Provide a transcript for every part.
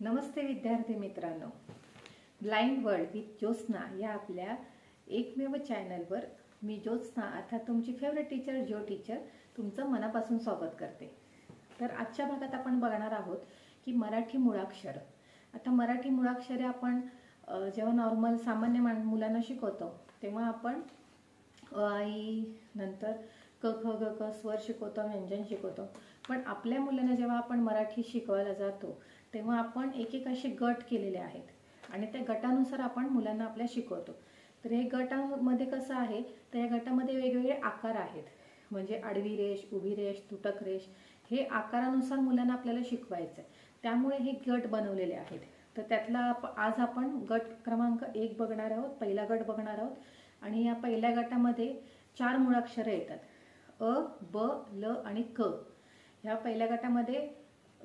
नमस्ते विद्यार्थी मित्रांनो, blind world with Jyotsna या आपल्या एकमेव चॅनलवर मी ज्योत्स्ना अर्थात तुमची फेवरेट टीचर जो टीचर तुमचं मनापासून स्वागत करते। तर आजच्या भागात आपण बघणार आहोत की मराठी मूळाक्षर। आता मराठी मूळाक्षरे आपण जेव्हा नॉर्मल सामान्य मुलांना शिकवतो तेव्हा आपण अ आ इ नंतर क ख ग क स्वर शिकवतो, व्यंजन शिकवतो। पण आपल्या मुलांना जेव्हा आपण मराठी शिकवायला जातो तेव्हा आपण एक एक असे गट केलेले आहेत आणि त्या गटानुसार आपण मुलांना आपल्या शिकवतो। तर हे गटामध्ये कसं आहे, तर या गटामध्ये वेगवेगळे आकार आहेत, म्हणजे आडवी रेष, उभी रेष, तुटक रेष, हे आकारानुसार मुलांना आपल्याला शिकवायचं आहे। त्यामुळे हे गट बनवलेले आहेत। तर त्यातला आज आपण गट क्रमांक 1 बघणार आहोत, पहिला गट बघणार आहोत। आणि या पहिल्या गटामध्ये 4 मूळाक्षरे येतात, अ, ब, ल आणि क। ह्या पहिल्या गटामध्ये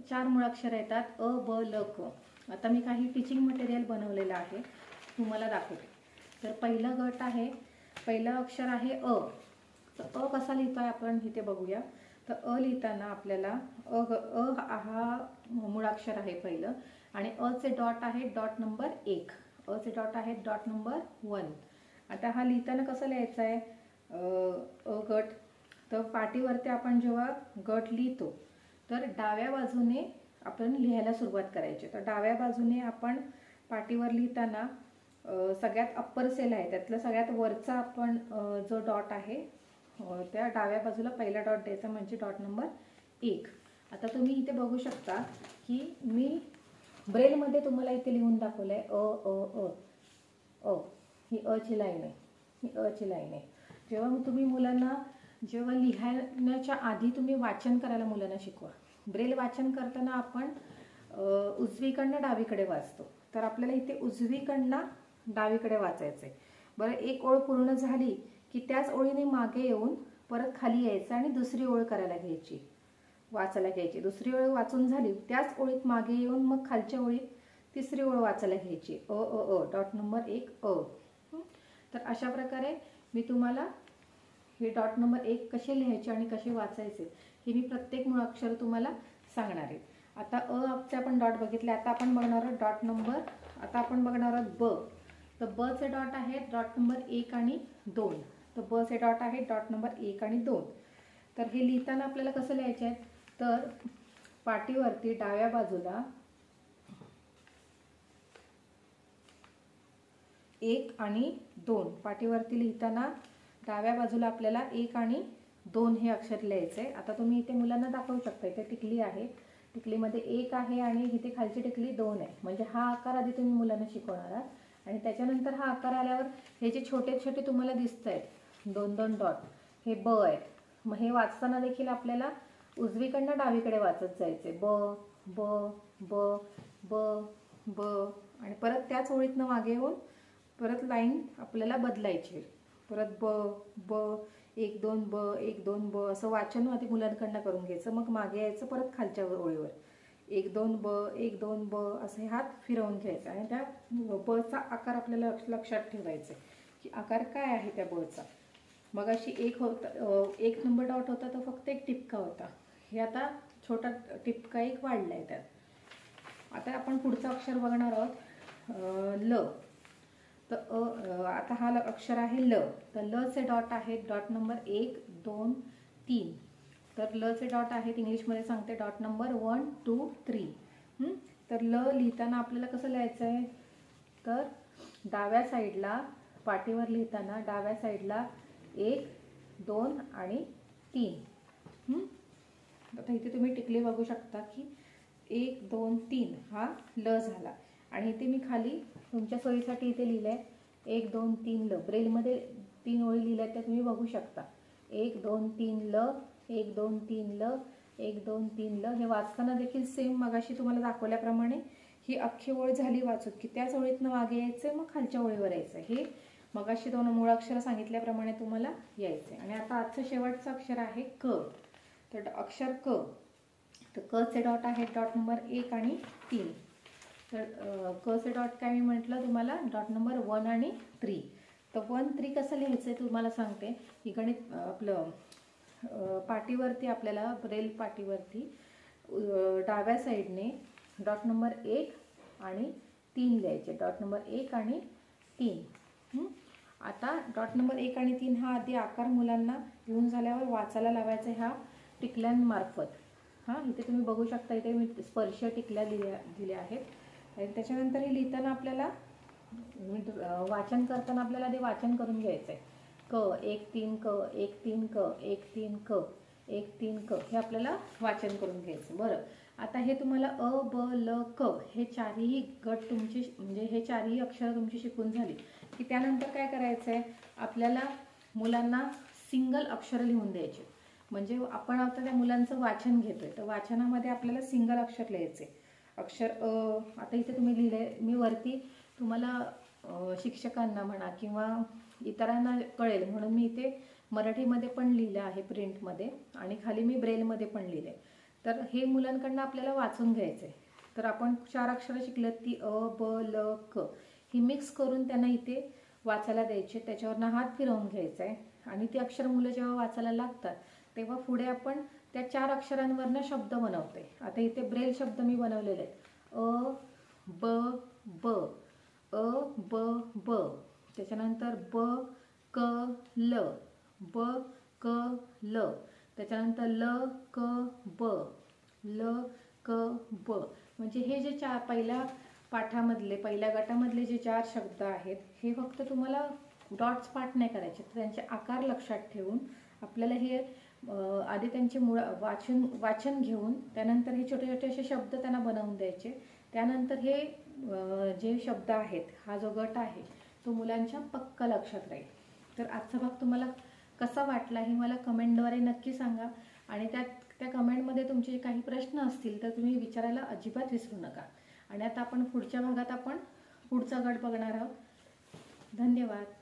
4 मूळाक्षरे येतात, अ, ब, ल, क। आता मी काही टीचिंग मटेरियल बनवलेलं आहे, तुम्हाला दाखवते। तर पहिला गट आहे, पहिलं अक्षर आहे अ। तर अ कसा लिहितोय आपण इथे बघूया। तर अ लिहिताना आपल्याला अ हा मूळाक्षर आहे पहिलं, आणि अ चे डॉट आहे डॉट नंबर 1, अ चे डॉट आहे डॉट नंबर 1। आता हा लिहिताना कसं लिहायचं आहे अ गट, तर पाटीवरती आपण जेव्हा गट लिहितो तर डाव्या बाजूने आपण लिहायला सुरुवात करायची। तर डाव्या बाजूने आपण पाटीवर लिहिताना सगळ्यात अप्पर सेल आहे त्यातला सगळ्यात वरचा आपण जो डॉट आहे त्या डाव्या बाजूला पहिला डॉट द्यायचा, म्हणजे डॉट नंबर 1। आता तुम्ही इथे बघू शकता की मी ब्रेलमध्ये तुम्हाला इथे लिहून दाखवलंय अ अ अ अ। ही अ ची लाईन आहे, ही अ ची लाईन आहे। जेव्हा तुम्ही मुलांना जेव्हा लिहायच्या आधी तुम्ही वाचन करायला मुलांना शिकवा। ब्रेल वाचन करताना आपण उजवीकडनं डावीकडे वाचतो, तर आपल्याला इथे उजवीकडनं डावीकडे वाचायचं आहे। बरं, एक ओळ पूर्ण झाली की त्याच ओळीने मागे येऊन परत खाली यायचं आणि दुसरी ओळ करायला घ्यायची, वाचायला घ्यायची। दुसरी ओळ वाचून झाली त्याच ओळीत मागे येऊन मग खालच्या ओळीत तिसरी ओळ वाचायला घ्यायची, अ अ अ, डॉट नंबर 1 अ। तर अशा प्रकारे मी तुम्हाला हे डॉट नंबर 1 कसे लिहायचे आणि कसे वाचायचे हे मी प्रत्येक मूळाक्षर तुम्हाला सांगणार आहे। आता अ चे आपण डॉट बघितले, आता आपण बघणार आहोत डॉट नंबर, आता आपण बघणार आहोत ब। तर ब चे डॉट आहेत डॉट नंबर 1 आणि 2। तर ब चे डॉट आहे डॉट नंबर 1 आणि 2। तर हे लिहिताना आपल्याला कसं लिहायचे आहे, तर पाटीवरती डाव्या बाजूला 1 आणि 2, पाटीवरती लिहिताना डाव्या बाजूला आपल्याला 1 आणि 2 हे अक्षर लिहायचे। आता तुम्ही इथे मुलांना दाखवू शकता, इथे टिकली आहे, टिकलीमध्ये 1 आहे आणि इथे खालची टिकली 2 आहे, म्हणजे हा आकार आधी तुम्ही मुलांना शिकवणार आहात। आणि त्याच्यानंतर हा आकार आल्यावर हे जे छोटे छोटे तुम्हाला दिसत आहेत 2-2 डॉट, हे ब आहेत। मग हे वाचताना देखील आपल्याला उजवीकडनं डावीकडे वाचत जायचे, ब ब ब ब ब, आणि परत त्याच ओळीतनं मागे येऊन परत लाईन आपल्याला बदलायची, परत ब ब 1 2 ब 1 2 ब असं वाचन आधी मुलांकडनं करून घ्यायचं। मग मागे यायचं परत खालच्या ओळीवर 1 2 ब 1 2 ब असे हात फिरवून घ्यायचे, आणि त्या ब चा आकार आपल्याला लक्षात ठेवायचा की आकार काय आहे त्या ब चा। मग अशी 1 नंबर डॉट होता तो फक्त एक टिपका होता, हे आता छोटा टिपका एक वाढलाय त्यात। आता आपण पुढचं अक्षर बघणार आहोत ल। तर आता हा अक्षर आहे ल। तर ल चे डॉट आहेत डॉट नंबर 1 2 3। तर ल चे डॉट आहेत, इंग्लिशमध्ये सांगते, डॉट नंबर 1 2 3। तर ल लिहिताना आपल्याला कसं लिहायचं आहे, तर डाव्या साईडला पाटीवर लिहिताना डाव्या साईडला 1 2 आणि 3। आता इथे तुम्ही टिकली बघू शकता की 1 2 3 हा ल झाला, आणि इथे मी खाली तुमच्या सोयीसाठी इथे लिहिलंय 1 2 3 ल। ब्रेलमध्ये 3 ओळी लिहिल्या त्या तुम्ही बघू शकता, 1 2 3 ल 1 2 3 ल 1 2 3 ल। हे वाचताना देखील सेम मगाशी तुम्हाला दाखवल्याप्रमाणे ही अख्खी ओळ झाली वाचून की त्याच ओळीतनं मागे यायचं, मग खालच्या ओळीवर यायचं। हे मगाशी 2 मूळाक्षर सांगितल्याप्रमाणे तुम्हाला यायचे। आणि आता आजचं शेवटचं अक्षर आहे क। तर अक्षर क, तर क चे डॉट आहे डॉट नंबर 1 आणि 3। तर क चे डॉट काय मी म्हटलं तुम्हाला, डॉट नंबर 1 आणि 3। तर 1 3 कसं लिहायचं तुम्हाला सांगते। ही गणित आपलं पाटीवरती आपल्याला ब्रेल पाटीवरती डाव्या साईडने डॉट नंबर 1 आणि 3 लिहायचे, डॉट नंबर 1 आणि 3. आता डॉट नंबर 1 आणि 3 हा आधी आकार मुलांना येऊन झाल्यावर वाचायला लावायचा ह्या टिकल्यांमार्फत. इथे तुम्ही बघू शकता, इथे मी स्पर्श टिकल्या दिल्या आहेत आणि त्याच्यानंतर हे लिहिताना आपल्याला वाचन करताना आपल्याला ते वाचन करून घ्यायचं आहे. क 1 3 क 1 3 क 1 3 क 1 3 क हे आपल्याला वाचन करून घ्यायचं. बरं, आता हे तुम्हाला अ ब ल क हे चारही गट तुमचे म्हणजे हे चारही अक्षरं तुमची शिकून झाली की त्यानंतर काय करायचं आहे, आपल्याला मुलांना सिंगल अक्षर लिहून द्यायचे. म्हणजे आपण आता त्या मुलांचं वाचन घेतोय तर वाचनामध्ये आपल्याला सिंगल अक्षर लिहायचे. अक्षर अ, आता इथे तुम्ही लिहिले, मी वरती तुम्हाला शिक्षकांना म्हणा किंवा इतरांना कळेल म्हणून मी इथे मराठीमध्ये पण लिहिलं आहे प्रिंटमध्ये आणि खाली मी ब्रेलमध्ये पण लिहिले. तर हे मुलांकडनं आपल्याला वाचून घ्यायचं आहे. तर आपण 4 अक्षरं शिकलेत ती अ ब ल क ही मिक्स करून त्यांना इथे वाचायला द्यायचे. त्याच्यावरनं हात फिरवून घ्यायचा आहे आणि ती अक्षर मुलं जेव्हा वाचायला लागतात तेव्हा पुढे आपण त्या 4 अक्षरांवरनं शब्द बनवते. आता इथे ब्रेल शब्द मी बनवलेले आहेत. अ ब ब अ ब ब, त्याच्यानंतर ब क ल ब क ल, त्याच्यानंतर ल क ब ल क ब. म्हणजे हे जे पहिल्या पाठामधले पहिल्या गटामधले जे 4 शब्द आहेत हे फक्त तुम्हाला डॉट्स पाठ नाही करायचे, तर त्यांचे आकार लक्षात ठेवून आपल्याला हे आधी त्यांचे वाचन घेऊन त्यानंतर हे छोटे छोटे असे शब्द त्यांना बनवून द्यायचे. त्यानंतर हे जे शब्द आहेत, हा जो गट आहे तो मुलांच्या पक्का लक्षात राहील. तर आजचा भाग तुम्हाला कसा वाटला हे मला कमेंटद्वारे नक्की सांगा आणि त्या कमेंटमध्ये तुमचे काही प्रश्न असतील तर तुम्ही विचारायला अजिबात विसरू नका. आणि आता आपण पुढच्या भागात आपण पुढचा गट बघणार आहोत. धन्यवाद.